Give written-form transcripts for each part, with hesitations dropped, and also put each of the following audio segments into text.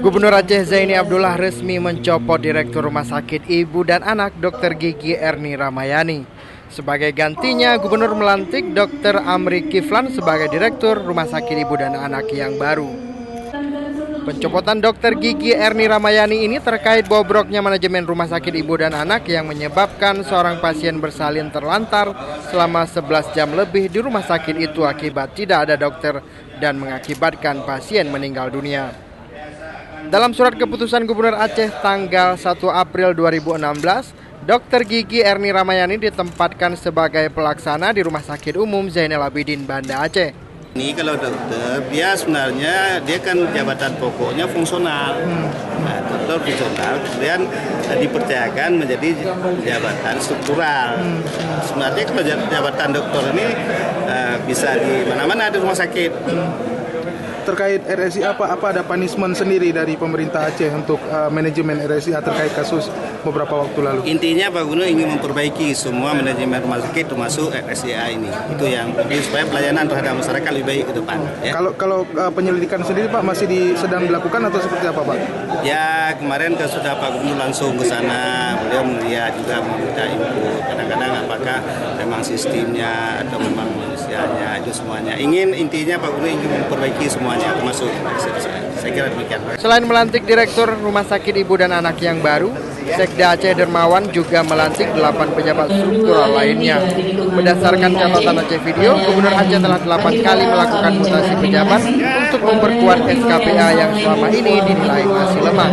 Gubernur Aceh Zaini Abdullah resmi mencopot Direktur Rumah Sakit Ibu dan Anak Dr. Gigi Erni Ramayani. Sebagai gantinya, Gubernur melantik Dr. Amri Kiflan sebagai Direktur Rumah Sakit Ibu dan Anak yang baru. Pencopotan Dr. Gigi Erni Ramayani ini terkait bobroknya manajemen Rumah Sakit Ibu dan Anak yang menyebabkan seorang pasien bersalin terlantar selama 11 jam lebih di rumah sakit itu akibat tidak ada dokter dan mengakibatkan pasien meninggal dunia. Dalam surat keputusan Gubernur Aceh tanggal 1 April 2016, Dr. Gigi Erni Ramayani ditempatkan sebagai pelaksana di Rumah Sakit Umum Zainal Abidin, Banda Aceh. Ini kalau dokter, dia sebenarnya dia kan jabatan pokoknya fungsional. Nah, dokter fungsional kemudian dipercayakan menjadi jabatan struktural. Sebenarnya kalau jabatan dokter ini bisa di mana-mana di rumah sakit. Terkait RSIA, apa ada punishment sendiri dari pemerintah Aceh untuk manajemen RSIA terkait kasus beberapa waktu lalu? Intinya Pak Gubernur ingin memperbaiki semua manajemen rumah sakit termasuk RSIA ini. Itu yang penting supaya pelayanan terhadap masyarakat lebih baik ke depan. Ya. Kalau penyelidikan sendiri Pak masih sedang dilakukan atau seperti apa Pak? Ya kemarin sudah Pak Gubernur langsung ke sana, beliau melihat juga meminta input. Kadang-kadang apakah memang sistemnya atau memang manusianya itu semuanya. Intinya Pak Gubernur ingin memperbaiki semuanya termasuk saya kira demikian. Selain melantik Direktur Rumah Sakit Ibu dan Anak yang baru, Sekda Aceh Dermawan juga melantik 8 pejabat struktural lainnya. Berdasarkan catatan Aceh Video, Gubernur Aceh telah 8 kali melakukan mutasi pejabat untuk memperkuat SKPA yang selama ini dinilai masih lemah.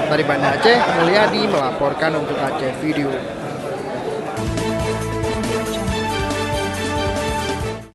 Dari Banda Aceh, Mulyadi melaporkan untuk Aceh Video.